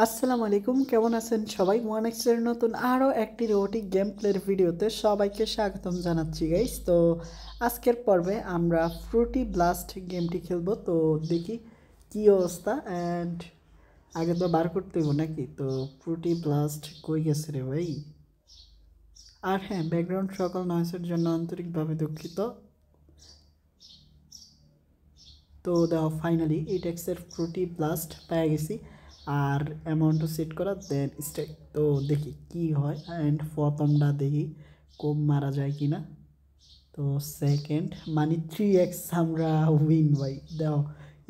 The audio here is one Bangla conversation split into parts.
আসসালামু আলাইকুম, কেমন আছেন সবাই? ওয়ানেক্সের নতুন আরও একটি রোবোটিক গেম প্লের ভিডিওতে সবাইকে স্বাগতম জানাচ্ছি গাইস। তো আজকের পর্বে আমরা ফ্রুটি ব্লাস্ট গেমটি খেলবো। তো দেখি কি অবস্থা। অ্যান্ড আগে তো বার করতে হইব নাকি? তো ফ্রুটি ব্লাস্ট কই গেছে রে ভাই? আর হ্যাঁ, ব্যাকগ্রাউন্ড সকল নয়েসের জন্য আন্তরিকভাবে দুঃখিত। তো দেখো ফাইনালি 8x ফ্রুটি ব্লাস্ট পেয়ে গেছি আর অ্যামাউন্টও সেট করা দেন স্ট্রাইক। তো দেখি কি হয়। অ্যান্ড প্রথমটা দেখি কম মারা যায় কি না। তো সেকেন্ড মানে 3x আমরা উইন ভাই। দেখো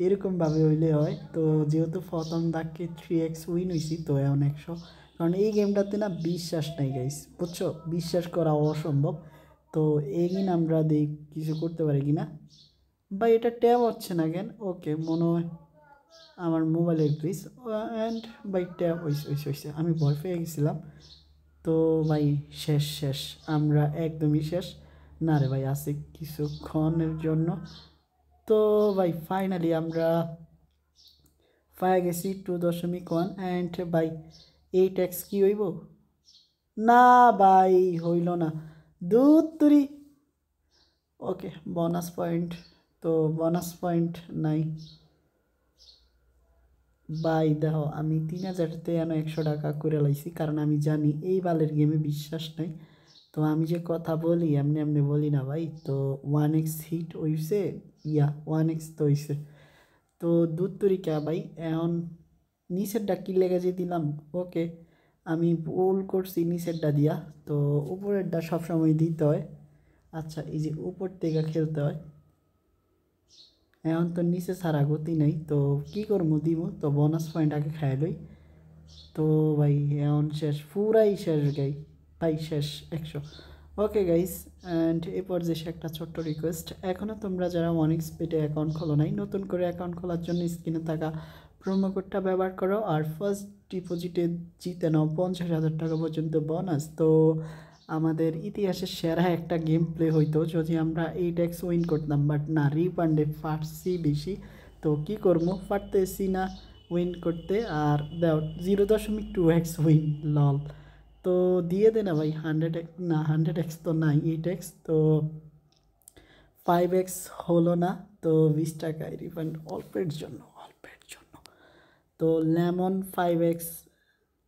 এরকমভাবে হইলে হয়। তো যেহেতু প্রথম দাগকে 3x উইন হয়েছি তো এখন 100, কারণ এই গেমটাতে না বিশ্বাস নাই গাইস, বুঝছো? বিশ্বাস করা অসম্ভব। তো এগিন আমরা দেখি কিছু করতে পারি কি না। ভাই এটা ট্যাব হচ্ছে না কেন? ওকে, মনে হয় আমার মোবাইলের গ্লিচ। অ্যান্ড ভাই ট্যাব হয়েছে, আমি ভয় পেয়ে গেছিলাম। তো ভাই শেষ শেষ, আমরা একদমই শেষ। না রে ভাই, আছে কিছুক্ষণের জন্য। তো ভাই ফাইনালি আমরা পেয়ে গেছি 2.1 অ্যান্ড ভাই 8x কি হইব? না ভাই, হইল না। দুধ তুরি। ওকে, বোনাস পয়েন্ট। তো বোনাস পয়েন্ট নাই ভাই। দেখো আমি 3,000তে এনে 100 টাকা করে লাইছি, কারণ আমি জানি এই বালের গেমে বিশ্বাস নাই। তো আমি যে কথা বলি এমনি এমনি বলি না ভাই। তো 1x হিট হইছে, 1x তো হইছে। তো দুধ তরিকা ভাই। এখন নিচেরটা কি লেগে যে দিলাম। ওকে, আমি ভুল করছি নিচেরটা দিয়া। তো উপরেরটা সবসময় দিতে হয়। আচ্ছা, এই যে উপর থেকে খেলতে হয়। এখন তো নিচে ছাড়া গতি নেই, তো কি করবো দিব। তো বোনাস পয়েন্ট আগে খাই লই। তো ভাই এখন শেষ, পুরাই শেষ গাই ভাই, শেষ 100। ওকে গাইস, অ্যান্ড এরপর যে একটা ছোট্ট রিকোয়েস্ট, এখনও তোমরা যারা ওয়ানিক্স পেটে অ্যাকাউন্ট খোলো নাই, নতুন করে অ্যাকাউন্ট খোলার জন্য স্ক্রিনে থাকা প্রোমো কোডটা ব্যবহার করো আর ফার্স্ট ডিপোজিটে জিতে নাও 50,000 টাকা পর্যন্ত বোনাস। তো আমাদের ইতিহাসের সেরা একটা গেম প্লে হইতো যদি আমরা 8x উইন করতাম, বাট না, রিফান্ডে ফাটছি বেশি। তো কি করবো, পারতেছি না উইন করতে। আর দাও 0.2x উইন, লল। তো দিয়ে দে না ভাই 100x, না 100x তো নাই, 8x। তো 5x হলো না। তো 20 টাকায় রিফান্ড, অল্পের জন্য, অল্পের জন্য। তো লেমন 5x।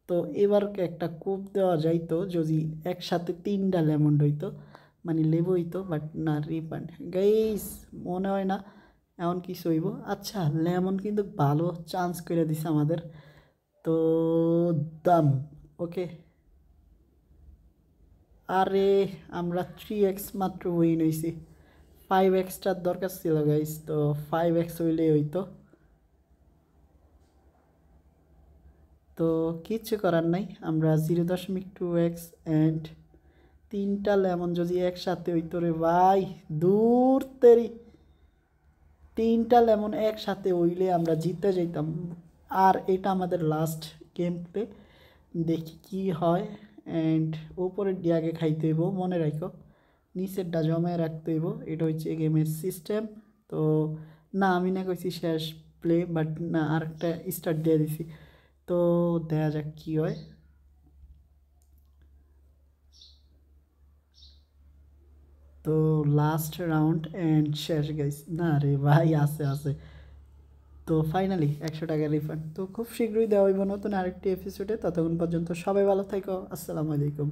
তো এবার একটা কোপ দেওয়া যাইতো যদি একসাথে 3টা লেমন হইতো, মানে লেবু হইতো, বাট না, রিফান্ড গাইস। মনে হয় না এমন কিছু হইব। আচ্ছা, লেমন কিন্তু ভালো চান্স করে দিছে আমাদের। তো দাম ওকে। আরে আমরা 3x মাত্র উইন হয়েছি, 5xটার দরকার ছিল গাইস। তো 5x হইলেই হইতো। তো কিচ্ছু করার নাই, আমরা 0.2x অ্যান্ড 3টা লেমন যদি একসাথে হইতো রে ভাই, দূর তেরি। 3টা লেমন একসাথে হইলে আমরা জিতে যেতাম। আর এটা আমাদের লাস্ট গেম প্লে, দেখি কি হয়। অ্যান্ড উপরের দিয়ে আগে খাইতে হইব, মনে রাখো নিচেরটা জমায় রাখতে হইব, এটা হচ্ছে গেমের সিস্টেম। তো না, আমি না কইছি শেষ প্লে, বাট না, আরেকটা স্টার্ট দিয়ে দিছি। তো দেখা যাক কি হয়। তো লাস্ট রাউন্ড অ্যান্ড শেষ গাইস। না রে ভাই, আছে আছে। তো ফাইনালি 100 টাকা রিফান্ড। তো খুব শীঘ্রই দেওয়া হইব নতুন আরেকটি এপিসোডে। ততক্ষণ পর্যন্ত সবাই ভালো থাকো। আসসালামু আলাইকুম।